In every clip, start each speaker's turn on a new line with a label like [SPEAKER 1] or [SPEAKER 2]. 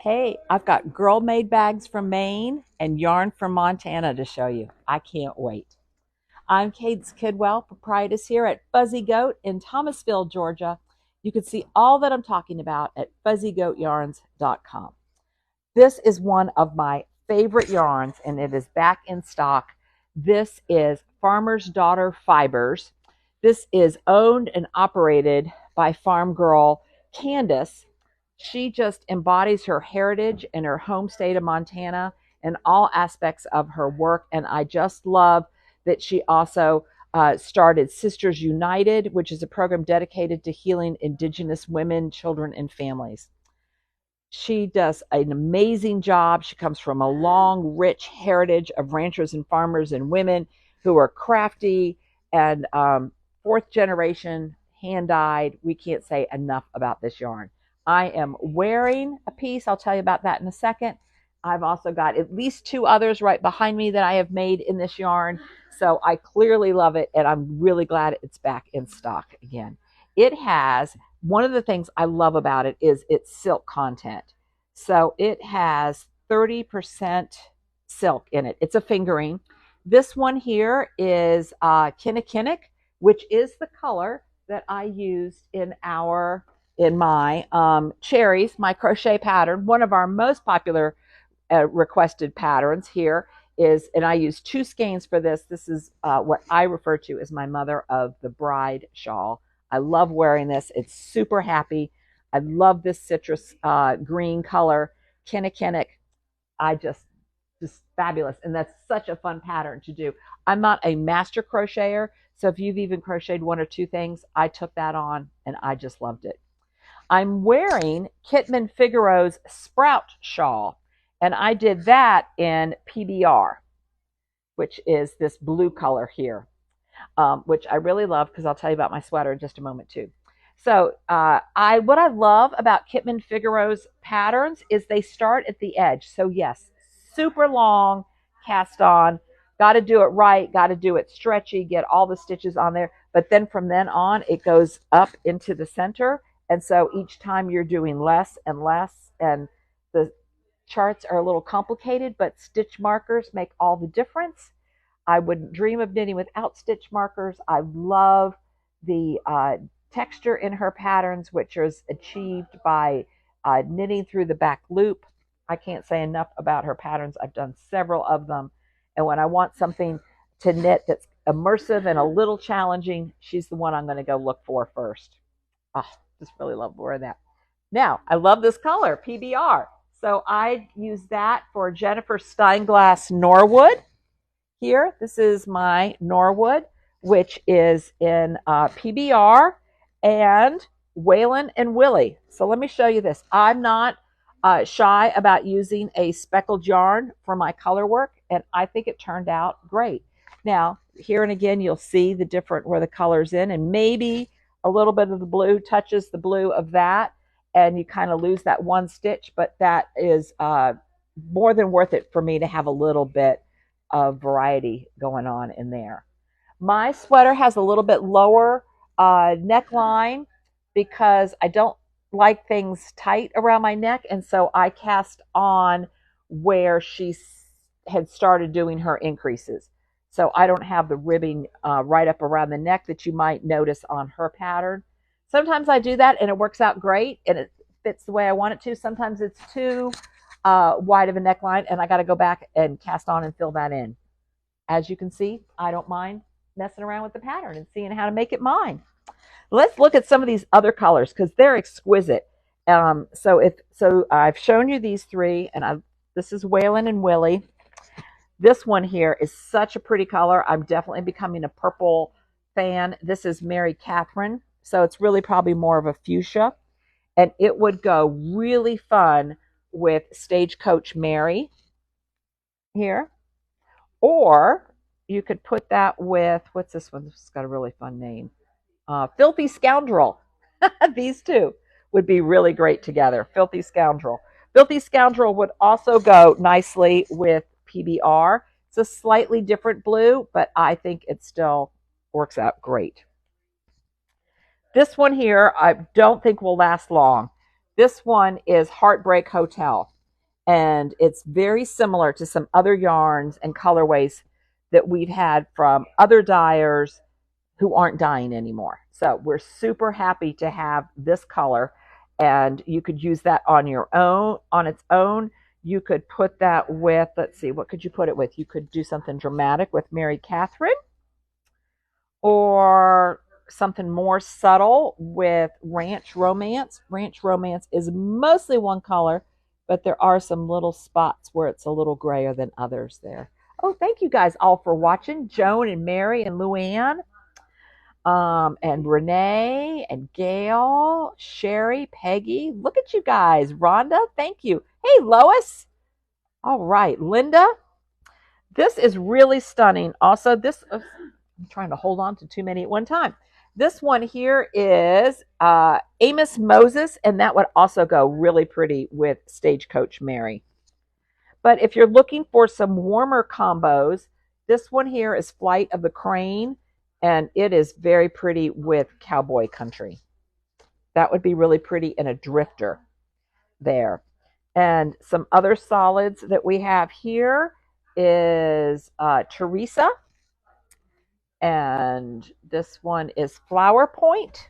[SPEAKER 1] Hey, I've got girl-made bags from Maine and yarn from Montana to show you. I can't wait. I'm Kate Kidwell, proprietress here at Fuzzy Goat in Thomasville, Georgia. You can see all that I'm talking about at fuzzygoatyarns.com. This is one of my favorite yarns, and it is back in stock. This is Farmer's Daughter Fibers. This is owned and operated by farm girl Candace. She just embodies her heritage in her home state of Montana in all aspects of her work. And I just love that she also started Sisters United, which is a program dedicated to healing Indigenous women, children, and families. She does an amazing job. She comes from a long, rich heritage of ranchers and farmers and women who are crafty and fourth generation, hand dyed. We can't say enough about this yarn. I am wearing a piece. I'll tell you about that in a second. I've also got at least two others right behind me that I have made in this yarn. So I clearly love it, and I'm really glad it's back in stock again. It has, one of the things I love about it is its silk content. So it has 30% silk in it. It's a fingering. This one here is Kinnikinnick, which is the color that I used in my cherries, my crochet pattern. One of our most popular requested patterns here is, and I use two skeins for this. This is what I refer to as my mother of the bride shawl. I love wearing this. It's super happy. I love this citrus green color, Kinnikinnick. Just fabulous. And that's such a fun pattern to do. I'm not a master crocheter, so if you've even crocheted one or two things, I took that on and I just loved it. I'm wearing Kitman Figueroa's Sprout shawl, and I did that in PBR, which is this blue color here, which I really love because I'll tell you about my sweater in just a moment too. So what I love about Kitman Figueroa's patterns is they start at the edge. So yes, super long cast on, got to do it right, got to do it stretchy, get all the stitches on there. But then from then on, it goes up into the center. And so each time you're doing less and less, and the charts are a little complicated, but stitch markers make all the difference. I wouldn't dream of knitting without stitch markers. I love the texture in her patterns, which is achieved by knitting through the back loop. I can't say enough about her patterns. I've done several of them. And when I want something to knit that's immersive and a little challenging, she's the one I'm going to go look for first. Oh, just really love wearing that. Now, I love this color, PBR. So I use that for Jennifer Steinglass Norwood. Here, this is my Norwood, which is in PBR and Waylon and Willie. So let me show you this. I'm not shy about using a speckled yarn for my color work, and I think it turned out great. Now, here and again, you'll see the different where the color's in, and maybe a little bit of the blue touches the blue of that, and you kind of lose that one stitch, but that is more than worth it for me to have a little bit of variety going on in there. My sweater has a little bit lower neckline because I don't like things tight around my neck, and so I cast on where she had started doing her increases. So I don't have the ribbing right up around the neck that you might notice on her pattern. Sometimes I do that and it works out great and it fits the way I want it to. Sometimes it's too wide of a neckline and I got to go back and cast on and fill that in. As you can see, I don't mind messing around with the pattern and seeing how to make it mine. Let's look at some of these other colors because they're exquisite. So I've shown you these three, and this is Waylon and Willie. This one here is such a pretty color. I'm definitely becoming a purple fan. This is Mary Catherine, so it's really probably more of a fuchsia, and it would go really fun with Stagecoach Mary here, or you could put that with, what's this one? This has got a really fun name. Filthy Scoundrel. These two would be really great together. Filthy Scoundrel. Filthy Scoundrel would also go nicely with PBR. It's a slightly different blue, but I think it still works out great. This one here, I don't think will last long. This one is Heartbreak Hotel. And it's very similar to some other yarns and colorways that we've had from other dyers who aren't dyeing anymore. So we're super happy to have this color, and you could use that on your own, on its own. You could put that with, let's see, what could you put it with? You could do something dramatic with Mary Catherine, or something more subtle with Ranch Romance. Ranch Romance is mostly one color, but there are some little spots where it's a little grayer than others there. Oh, thank you guys all for watching. Joan and Mary and Luann, and Renee and Gail, Sherry, Peggy. Look at you guys. Rhonda, thank you. Hey, Lois. All right, Linda. This is really stunning. Also, this, I'm trying to hold on to too many at one time. This one here is Amos Moses, and that would also go really pretty with Stagecoach Mary. But if you're looking for some warmer combos, this one here is Flight of the Crane, and it is very pretty with Cowboy Country. That would be really pretty in a drifter there. And some other solids that we have here is Teresa, and this one is Flower Point,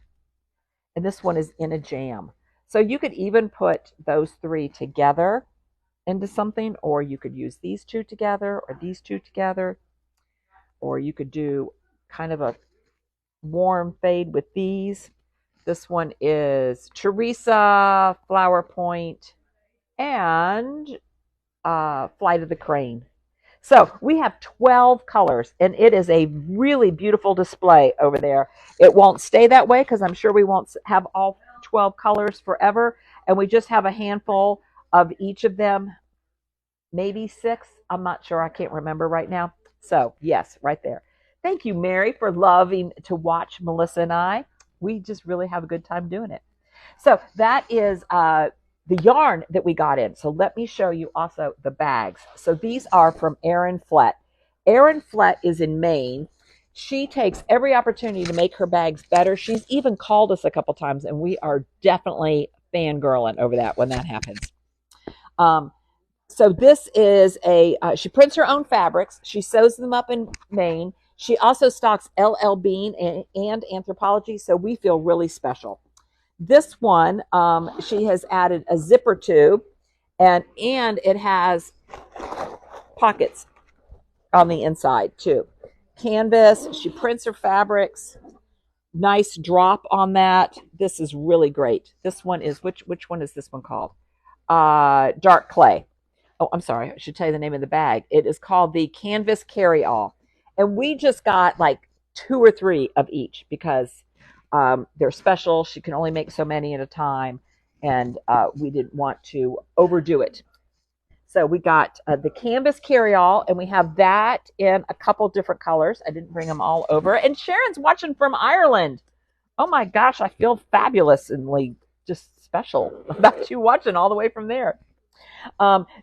[SPEAKER 1] and this one is In a Jam. So you could even put those three together into something, or you could use these two together, or these two together, or you could do kind of a warm fade with these. This one is Teresa, Flower Point, and Flight of the Crane. So we have 12 colors, and it is a really beautiful display over there. It won't stay that way because I'm sure we won't have all 12 colors forever, and we just have a handful of each of them, maybe 6. I'm not sure. I can't remember right now. So yes, right there. Thank you, Mary, for loving to watch Melissa and I. We just really have a good time doing it. So that is the yarn that we got in. So let me show you also the bags. So these are from Erin Flett. Erin Flett is in Maine. She takes every opportunity to make her bags better. She's even called us a couple times, and we are definitely fangirling over that when that happens. So this is she prints her own fabrics. She sews them up in Maine. She also stocks LL Bean and Anthropologie, so we feel really special. This one, she has added a zipper tube, and it has pockets on the inside too. Canvas, she prints her fabrics. Nice drop on that. This is really great. This one is, which one is this one called? Dark Clay. Oh, I'm sorry. I should tell you the name of the bag. It is called the Canvas Carry-All. And we just got like 2 or 3 of each because they're special. She can only make so many at a time, and we didn't want to overdo it. So we got the Canvas Carry-All, and we have that in a couple different colors. I didn't bring them all over. And Sharon's watching from Ireland. Oh my gosh, I feel fabulous and like just special about you watching all the way from there.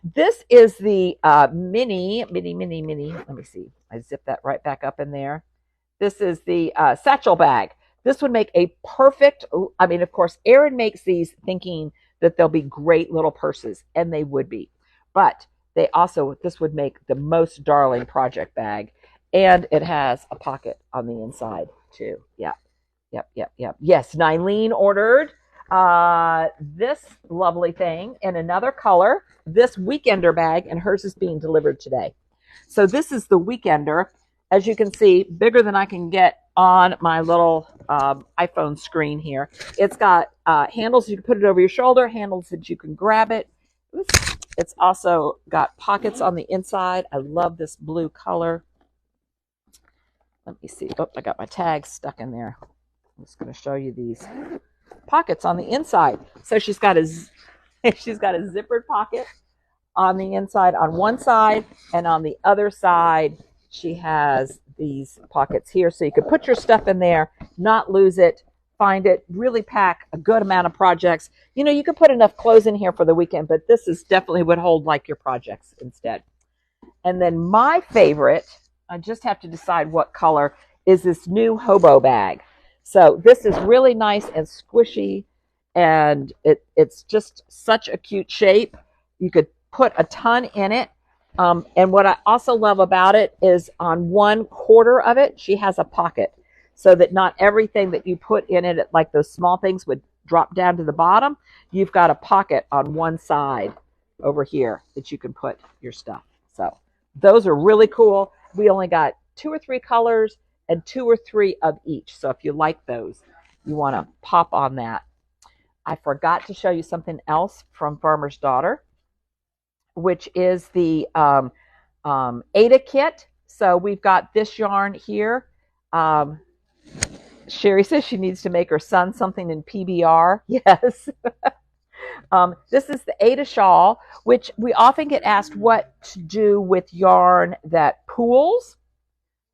[SPEAKER 1] This is the mini. Let me see. I zip that right back up in there. This is the satchel bag. This would make a perfect, I mean, of course, Erin makes these thinking that they'll be great little purses, and they would be. But they also, this would make the most darling project bag. And it has a pocket on the inside, too. Yeah. Yep. Yes, Nylene ordered this lovely thing in another color, this Weekender bag, and hers is being delivered today. So this is the Weekender. As you can see, bigger than I can get on my little iPhone screen here. It's got handles you can put it over your shoulder, handles that you can grab it. It's also got pockets on the inside. I love this blue color. Let me see. Oh, I got my tags stuck in there. I'm just going to show you these pockets on the inside. So she's got a zippered pocket on the inside on one side, and on the other side she has these pockets here, so you could put your stuff in there, not lose it, find it, really pack a good amount of projects. You know, you could put enough clothes in here for the weekend, but this is definitely would hold like your projects instead. And then my favorite, I just have to decide what color, is this new hobo bag. So this is really nice and squishy, and it's just such a cute shape. You could put a ton in it. And what I also love about it is on 1/4 of it, she has a pocket so that not everything that you put in it, like those small things, would drop down to the bottom. You've got a pocket on one side over here that you can put your stuff. So those are really cool. We only got 2 or 3 colors and 2 or 3 of each. So if you like those, you want to pop on that. I forgot to show you something else from Farmer's Daughter, which is the Ada kit. So we've got this yarn here. Sherry says she needs to make her son something in PBR. Yes. This is the Ada shawl, which we often get asked what to do with yarn that pools.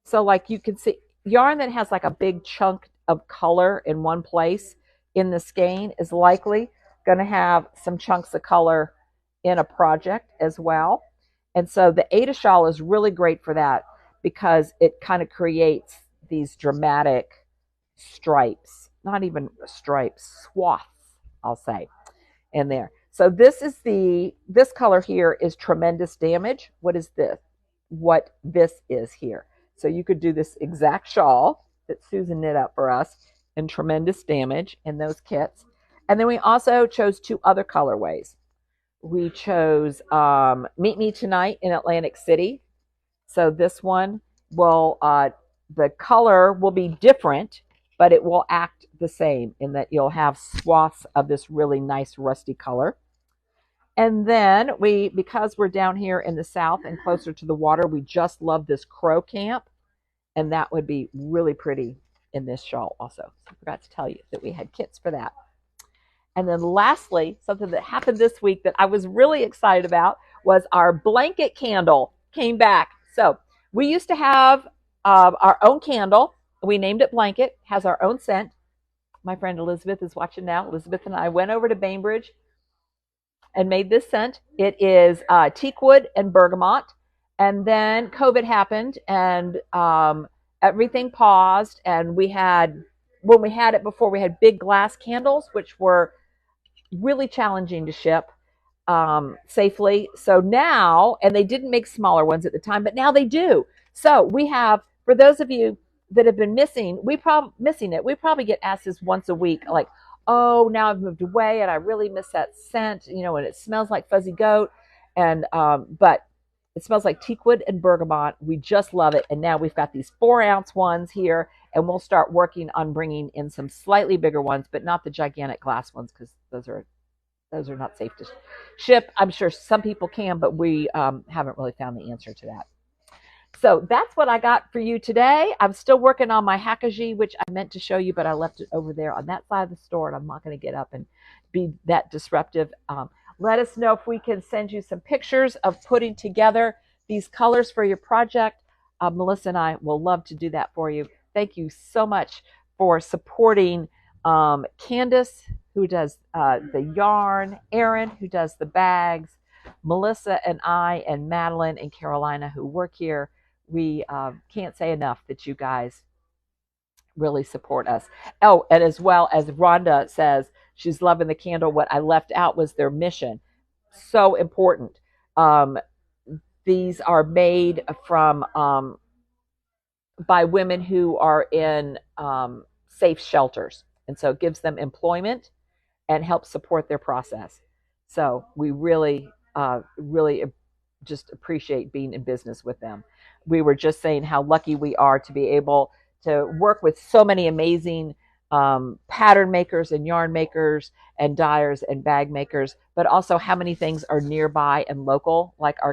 [SPEAKER 1] So like you can see, yarn that has like a big chunk of color in one place in the skein is likely going to have some chunks of color in a project as well. And so the Ada shawl is really great for that because it kind of creates these dramatic stripes, not even stripes, swaths, I'll say, in there. So this color here is Tremendous Damage. What is this? What this is here. So you could do this exact shawl that Susan knit up for us in Tremendous Damage in those kits. And then we also chose 2 other colorways. We chose Meet Me Tonight in Atlantic City. So this one will, the color will be different, but it will act the same in that you'll have swaths of this really nice rusty color. And then because we're down here in the south and closer to the water, we just love this crow camp. And that would be really pretty in this shawl also. So I forgot to tell you that we had kits for that. And then lastly, something that happened this week that I was really excited about was our blanket candle came back. So we used to have our own candle. We named it Blanket, has our own scent. My friend Elizabeth is watching now. Elizabeth and I went over to Bainbridge and made this scent. It is teakwood and bergamot. And then COVID happened and everything paused. And when we had it before, we had big glass candles, which were really challenging to ship safely. So now, and they didn't make smaller ones at the time, but now they do. So we have, for those of you that have been missing it, we probably get asked this once a week, like, oh, now I've moved away and I really miss that scent, and it smells like fuzzy goat. And but it smells like teakwood and bergamot. We just love it. And now we've got these 4-ounce ones here, and we'll start working on bringing in some slightly bigger ones, but not the gigantic glass ones, because those are not safe to ship. I'm sure some people can, but we haven't really found the answer to that. So that's what I got for you today. I'm still working on my Hackajee, which I meant to show you, but I left it over there on that side of the store, and I'm not going to get up and be that disruptive. Let us know if we can send you some pictures of putting together these colors for your project. Melissa and I will love to do that for you. Thank you so much for supporting Candace, who does the yarn, Erin, who does the bags, Melissa and I, and Madeline and Carolina, who work here. We can't say enough that you guys really support us. Oh, and as well as Rhonda says, she's loving the candle. What I left out was their mission. So important. These are made from by women who are in safe shelters. And so it gives them employment and helps support their process. So we really, really just appreciate being in business with them. We were just saying how lucky we are to be able to work with so many amazing pattern makers and yarn makers and dyers and bag makers, but also how many things are nearby and local, like our